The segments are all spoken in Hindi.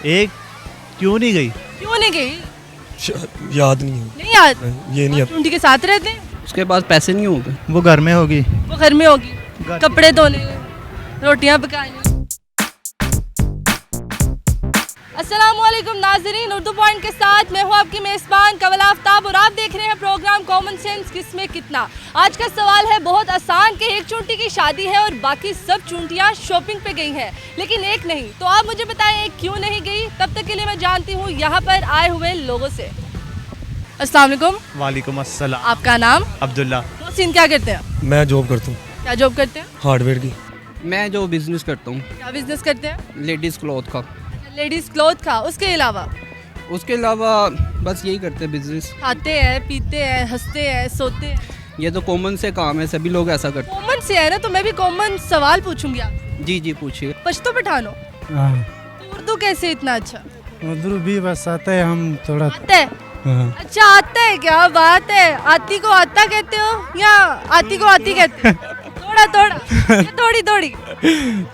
एक क्यों नहीं गई? क्यों नहीं गई? याद नहीं है। नहीं याद? ये नहीं चुंटी के साथ रहते हैं? उसके पास पैसे नहीं होंगे। वो घर में होगी। वो घर में होगी, कपड़े धोने, रोटियां पकाने। अस्सलामुअलैकुम नाज़रीन, उर्दू पॉइंट के साथ मैं हूँ आपकी मेज़बान कवल आफ्ताब और आप देख रहे हैं प्रोग्राम कॉमन सेंस किसमें कितना। आज का सवाल है बहुत आसान कि एक चूंटी की शादी है और बाकी सब चूंटियाँ शॉपिंग पे गई हैं, लेकिन एक नहीं। तो आप मुझे बताएं एक क्यों नहीं गई? तब तक के लिए मैं जानती हूँ यहाँ पर आए हुए लोगों से। अस्सलाम वालेकुम। वालेकुम अस्सलाम। आपका नाम? अब्दुल्ला। मोहसिन, क्या करते हैं? मैं जॉब करता हूँ। क्या जॉब करते हैं? हार्डवेयर की। मैं जो बिजनेस करता हूँ क्या बिजनेस करते हैं? लेडीज़ क्लॉथ का। लेडीज़ क्लॉथ का। उसके अलावा? उसके अलावा बस यही करते हैं बिजनेस। खाते हैं, पीते हैं, हंसते हैं, सोते हैं। ये तो कॉमन से काम है, सभी लोग ऐसा करते कॉमन से है ना, तो मैं भी कॉमन सवाल पूछूंगी आप। हैं। जी जी पूछिए। पश्तो पठानो हाँ, तो उर्दू कैसे इतना अच्छा उर्दू भी बस आता है, हम थोड़ा। आता है? हाँ, अच्छा आता है, क्या बात है। आती को आता कहते हो या आती को आती कहते हो? थोड़ा थोड़ा या थोड़ी थोड़ी?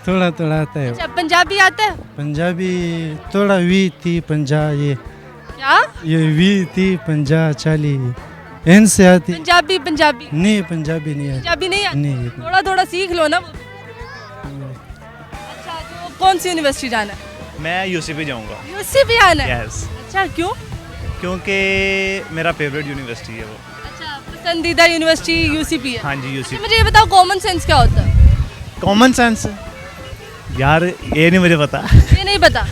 थोड़ा थोड़ा आता है। अच्छा, पंजाबी आता है? पंजाबी थोड़ा वी थी पंजा, क्या ये वी थी पंजा चाली एन से आती। पंजाबी? पंजाबी नहीं, पंजाबी नहीं आती। पंजाबी नहीं आती? नहीं थोड़ा थोड़ा सीख लो ना। अच्छा, तो कौन सी यूनिवर्सिटी जाना है? मैं यूसीपी जाऊंगा। यूसीपी आना है? यस, अच्छा, क्यों? क्योंकि मेरा फेवरेट यूनिवर्सिटी है वो। अच्छा, पसंदीदा यूनिवर्सिटी यूसीपी है। हाँ जी, अच्छा, यूसीपी। मुझे ये बताओ कॉमन सेंस क्या होता है? कॉमन सेंस यार ये नहीं मुझे पता। ये नहीं पता?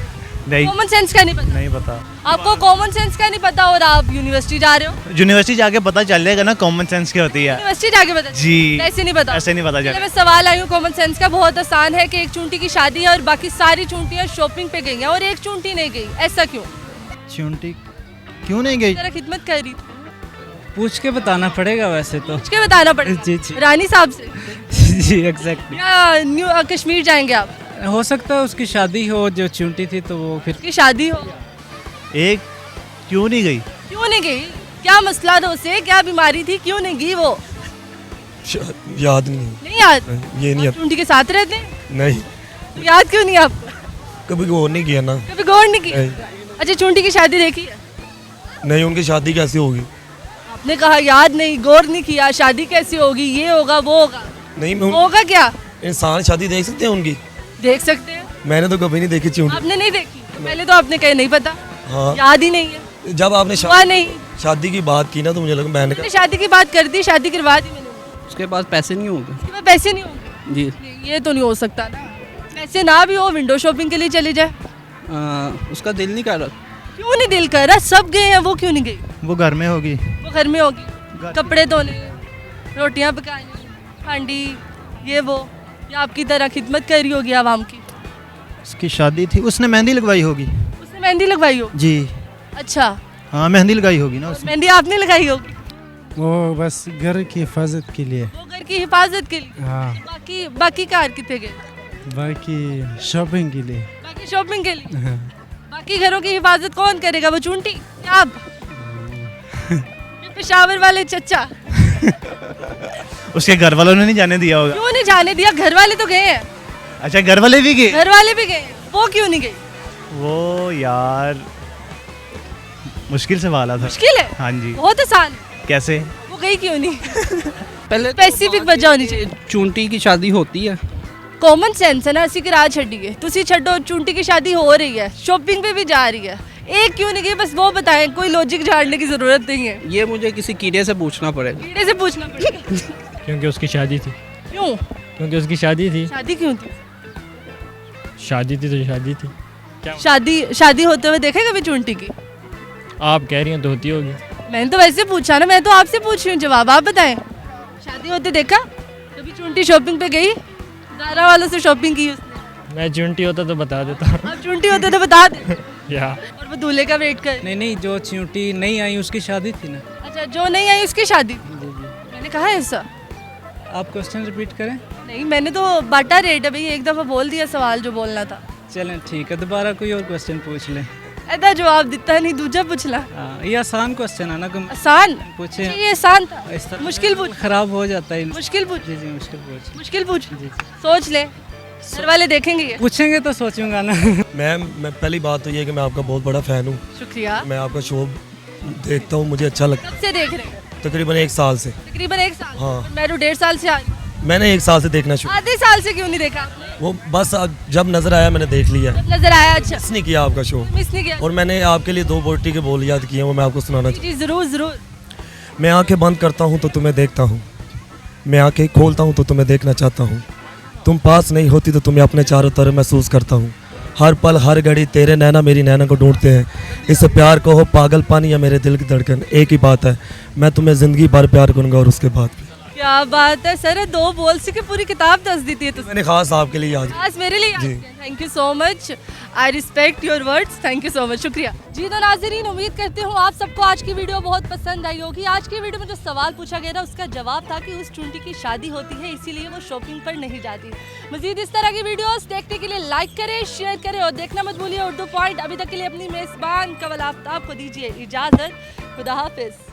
नहीं, कॉमन सेंस का नहीं पता? नहीं पता। आपको कॉमन सेंस का नहीं पता और आप यूनिवर्सिटी जा रहे हो? यूनिवर्सिटी जाके पता चल जाएगा ना कॉमन सेंस क्या होती है। यूनिवर्सिटी जाके पता? जी। ऐसे नहीं पता? ऐसे नहीं पता चलो, चल। मैं सवाल आई हूँ कॉमन सेंस का। बहुत आसान है कि एक चूंटी की शादी है और बाकी सारी चूंटियाँ शॉपिंग पे गई हैं और एक चूंटी नहीं गई। ऐसा क्यों? चूंटी क्यों नहीं गई? जरा खिदमत कर रही थी। पूछ के बताना पड़ेगा वैसे तो। पूछ के बताना पड़ेगा। जी, जी। रानी साहब से जी एग्जैक्टली। या न्यू कश्मीर जाएंगे आप? हो सकता है उसकी शादी हो, जो चूंटी थी तो वो फिर। की शादी हो? एक क्यों नहीं गई? क्यों नहीं गई? क्या मसला था उसे? क्या बीमारी थी? क्यों नहीं गई वो? याद नहीं है। नहीं याद? ये नहीं आप चूंटी के साथ रहते हैं? नहीं, तो याद क्यों नहीं आपको? कभी गौर नहीं किया ना। कभी गौर नहीं किया? नहीं, अच्छा, चूंटी की शादी देखी है? नहीं, उनकी शादी कैसे होगी? आपने कहा याद नहीं, गौर नहीं किया, शादी कैसे होगी, ये होगा वो होगा। नहीं, मैं होगा क्या? इंसान शादी देख सकते हैं उनकी? देख सकते हैं। मैंने तो कभी नहीं देखी चूंटी। आपने नहीं देखी? तो पहले तो आपने कहा नहीं पता, हाँ, याद ही नहीं है। जब आपने हुआ नहीं? शादी की बात की ना तो मुझे लगा मैंने मैंने शादी की बात कर दी, शादी करवा दी मैंने। उसके पास पैसे नहीं होंगे। उसके पास पैसे नहीं होंगे? जी। नहीं, ये तो नहीं हो सकता ना। पैसे ना भी हो, विंडो शॉपिंग के लिए चले जाए। उसका दिल नहीं कर रहा। क्यों नहीं दिल कर रहा? सब गए हैं, वो क्यों नहीं गई? वो घर में होगी। वो घर में होगी, कपड़े धोने, रोटियां पकाने, हांडी, ये वो, या आपकी तरह खिदमत कर रही होगी आवाम की। उसकी शादी थी, उसने मेहंदी लगवाई होगी। उसने मेहंदी लगवाई हो? जी अच्छा, हाँ, मेहंदी लगाई होगी ना उसने। मेहंदी आपने लगाई होगी? वो बस घर की हिफाजत के लिए। वो घर की हिफाजत के लिए। हाँ, बाकी कार कितने गए? बाकी शॉपिंग के लिए। बाकी शॉपिंग के लिए। हाँ, बाकी घरों की हिफाजत कौन करेगा? वो चूंटी या आप? ये पेशावर वाले चचा। उसके घर वालों ने नहीं जाने दिया होगा। क्यों नहीं जाने दिया? घर वाले तो गए हैं। अच्छा, घर वाले भी गए? घर वाले भी गए, वो क्यों नहीं गए? वो यार मुश्किल सवाल था। मुश्किल है? हाँ जी। बहुत आसान है। कैसे? वो गई क्यों नहीं? पहले स्पेसिफिक वजह होनी चाहिए। चूंटी की शादी होती है। कॉमन सेंस है ना, ਅਸੀਂ ਕਿਰਾ ਛੱਡੀਏ। ਤੁਸੀਂ ਛੱਡੋ, चूंटी की शादी हो रही है, शॉपिंग पे भी जा रही है, एक क्यों नहीं गई? बस वो बताएं, कोई लॉजिक झाड़ने की जरूरत नहीं है। ये मुझे किसी कीड़े से पूछना पड़ेगा। कीड़े से पूछना पड़ेगा। क्योंकि उसकी शादी थी। क्यों? क्योंकि उसकी शादी थी। शादी क्यों थी? शादी थी तो शादी थी। शादी होते हुए देखे कभी चूंटी की? आप कह रही हैं तो होती होगी। मैंने तो वैसे पूछा ना, मैं तो आपसे पूछ रही हूँ, जवाब आप बताएं। शादी होते देखा कभी चूंटी? शॉपिंग पे गई, दारा वालों से शॉपिंग की उसने? मैं चुंटी होता तो बता देता। आप चूंटी होते तो बता दे। या और वो दूल्हे का वेट कर। नहीं, जो चूंटी नहीं आई उसकी शादी थी ना। अच्छा, जो नहीं आई उसकी शादी? मैंने कहा है ऐसा? आप क्वेश्चन रिपीट करें। नहीं, मैंने तो बांटा रेट है भाई, एक दफा बोल दिया सवाल जो बोलना था। चलें ठीक है, दोबारा कोई और क्वेश्चन पूछ लें। ऐसा जवाब देता नहीं, दूजा पूछला। हाँ, ये आसान क्वेश्चन है ना, कम आसान पूछे। अच्छा, ये आसान था। इस तरह मुश्किल पूछ। खराब हो जाता है। मुश्किल पूछ। जी जी, मुश्किल पूछ। मुश्किल पूछ। जी जी। सोच ले। घर वाले देखेंगे ये? पूछेंगे तो सोचूंगा ना। मैं पहली बात तो ये है कि मैं आपका बहुत बड़ा फ़ैन हूँ। शुक्रिया। मैं आपका शो देखता हूँ, मुझे अच्छा लगता कब से देख रहे हैं? है। तकरीबन 1 साल से। तकरीबन 1 साल। हाँ। मैं तो 1.5 साल से आ रही हूँ। मैंने 1 साल से देखना शुरू, आधे साल से क्यों नहीं देखा आपने? वो बस जब नज़र आया मैंने देख लिया। नजर आया? अच्छा, मिस नहीं किया आपका शो। मिस नहीं किया? और मैंने आपके लिए 2 बोटी के बोल याद किए हैं, वो मैं आपको सुनाना जी जरूर जरूर। चाहता। मैं आंखें बंद करता हूँ तो तुम्हें देखता हूँ, मैं आंखें खोलता हूँ तो तुम्हें देखना चाहता हूँ, तुम पास नहीं होती तो तुम्हें अपने चारों तरफ महसूस करता हूँ, हर पल हर घड़ी तेरे नैना मेरी नैना को ढूंढते हैं, इससे प्यार को हो पागलपन या मेरे दिल की धड़कन, एक ही बात है, मैं तुम्हें ज़िंदगी भर प्यार करूँगा और उसके बाद भी। क्या बात है सर, 2 बोल से की पूरी किताब दस दी थी। मैंने खास आपके लिए याद आज मेरे लिए जी। Thank you so much, I respect your words, thank you so much, शुक्रिया जी। तो नाज़रीन, उम्मीद करती हूँ आप सबको आज की वीडियो बहुत पसंद आई होगी। आज की वीडियो में जो सवाल पूछा गया था उसका जवाब था कि उस चुंटी की शादी होती है इसीलिए वो शॉपिंग पर नहीं जाती। मजीद इस तरह की वीडियोस देखने के लिए लाइक करें, शेयर करें और देखना मत भूलिए उर्दू पॉइंट। अभी तक के लिए अपनी मेज़बान कंवल आफ्ताब को दीजिए इजाज़त। खुदा हाफिज़।